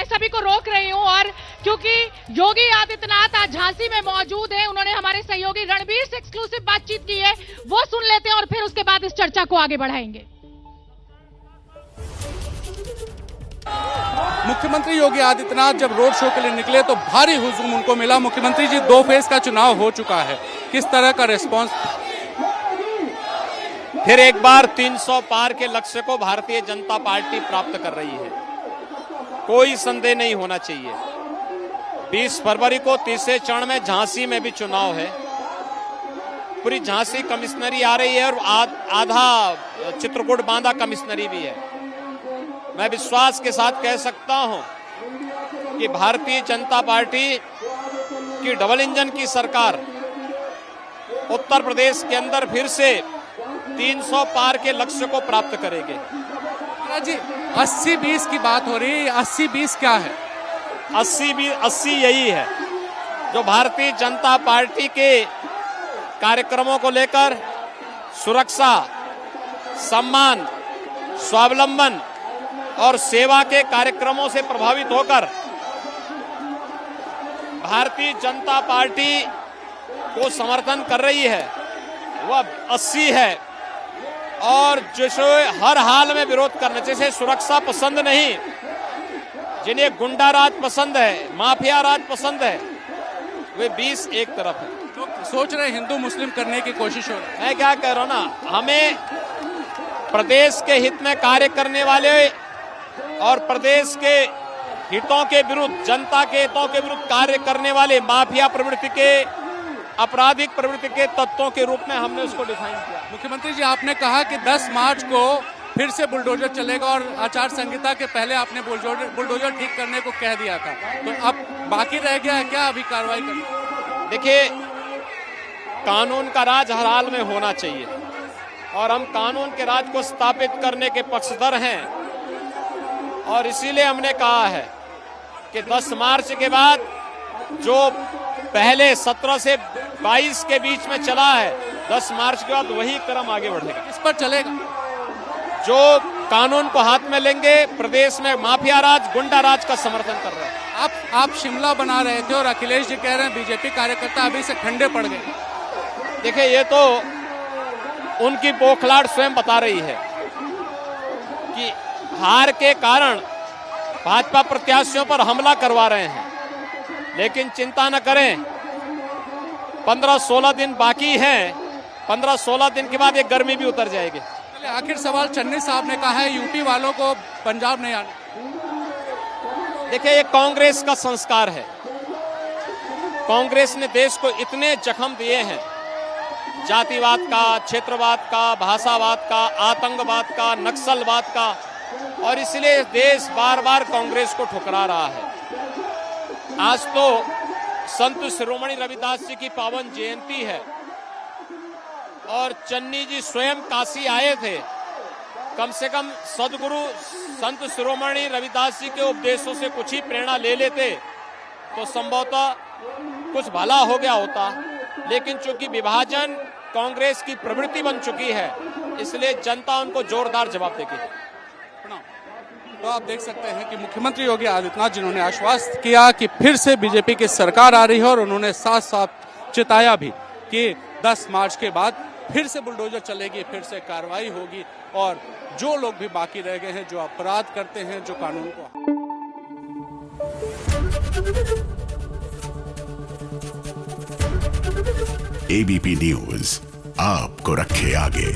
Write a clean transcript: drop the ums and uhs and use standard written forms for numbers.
सभी को रोक रही हूं। और क्योंकि योगी आदित्यनाथ आज झांसी में मौजूद हैं, उन्होंने हमारे सहयोगी रणबीर से एक्सक्लूसिव बातचीत की है, वो सुन लेते हैं और फिर उसके बाद इस चर्चा को आगे बढ़ाएंगे। मुख्यमंत्री योगी आदित्यनाथ जब रोड शो के लिए निकले तो भारी हुजूम उनको मिला। मुख्यमंत्री जी, 2 फेज का चुनाव हो चुका है, किस तरह का रिस्पांस? फिर एक बार 300 पार के लक्ष्य को भारतीय जनता पार्टी प्राप्त कर रही है, कोई संदेह नहीं होना चाहिए। 20 फरवरी को तीसरे चरण में झांसी में भी चुनाव है। पूरी झांसी कमिश्नरी आ रही है और आधा चित्रकूट बांदा कमिश्नरी भी है। मैं विश्वास के साथ कह सकता हूं कि भारतीय जनता पार्टी की डबल इंजन की सरकार उत्तर प्रदेश के अंदर फिर से 300 पार के लक्ष्य को प्राप्त करेंगे। जी 80-20 की बात हो रही है, 80-20 क्या है? 80 यही है जो भारतीय जनता पार्टी के कार्यक्रमों को लेकर सुरक्षा, सम्मान, स्वावलंबन और सेवा के कार्यक्रमों से प्रभावित होकर भारतीय जनता पार्टी को समर्थन कर रही है, वह 80 है। और जिसे हर हाल में विरोध करना, जैसे सुरक्षा पसंद नहीं, जिन्हें गुंडा राज पसंद है, माफिया राज पसंद है, वे 20 एक तरफ है। लोग सोच रहे हिंदू मुस्लिम करने की कोशिश हो रही है। मैं क्या कह रहा हूं ना, हमें प्रदेश के हित में कार्य करने वाले और प्रदेश के हितों के विरुद्ध, जनता के हितों के विरुद्ध कार्य करने वाले माफिया प्रवृत्ति के, आपराधिक प्रवृत्ति के तत्वों के रूप में हमने उसको डिफाइन किया। मुख्यमंत्री जी, आपने कहा कि 10 मार्च को फिर से बुलडोजर चलेगा और आचार संहिता के पहले आपने बुलडोजर ठीक करने को कह दिया था, तो अब बाकी रह गया है क्या अभी कार्रवाई करना? देखिए, कानून का राज हर हाल में होना चाहिए और हम कानून के राज को स्थापित करने के पक्षधर हैं। और इसीलिए हमने कहा है कि 10 मार्च के बाद जो पहले 17 से 22 के बीच में चला है, 10 मार्च के बाद वही क्रम आगे बढ़ेगा। इस पर चलेगा जो कानून को हाथ में लेंगे, प्रदेश में माफिया राज, गुंडा राज का समर्थन कर रहे हैं। आप शिमला बना रहे थे और अखिलेश जी कह रहे हैं बीजेपी कार्यकर्ता अभी से ठंडे पड़ गए। देखिए, ये तो उनकी बौखलाहट स्वयं बता रही है कि हार के कारण भाजपा प्रत्याशियों पर हमला करवा रहे हैं। लेकिन चिंता न करें, 15-16 दिन बाकी हैं। 15-16 दिन के बाद ये गर्मी भी उतर जाएगी। आखिर सवाल, चन्नी साहब ने कहा है यूपी वालों को पंजाब नहीं आना। देखिए, ये कांग्रेस का संस्कार है। कांग्रेस ने देश को इतने जख्म दिए हैं, जातिवाद का, क्षेत्रवाद का, भाषावाद का, आतंकवाद का, नक्सलवाद का, और इसलिए देश बार बार कांग्रेस को ठुकरा रहा है। आज तो संत शिरोमणि रविदास जी की पावन जयंती है और चन्नी जी स्वयं काशी आए थे। कम से कम सदगुरु संत शिरोमणि रविदास जी के उपदेशों से कुछ ही प्रेरणा ले लेते तो संभवतः कुछ भला हो गया होता। लेकिन चूंकि विभाजन कांग्रेस की प्रवृत्ति बन चुकी है, इसलिए जनता उनको जोरदार जवाब देगी। तो आप देख सकते हैं कि मुख्यमंत्री योगी आदित्यनाथ जिन्होंने आश्वस्त किया कि फिर से बीजेपी की सरकार आ रही है, और उन्होंने साथ साथ चिताया भी कि 10 मार्च के बाद फिर से बुलडोजर चलेगी, फिर से कार्रवाई होगी, और जो लोग भी बाकी रह गए हैं, जो अपराध करते हैं, जो कानून को। एबीपी न्यूज आपको रखे आगे।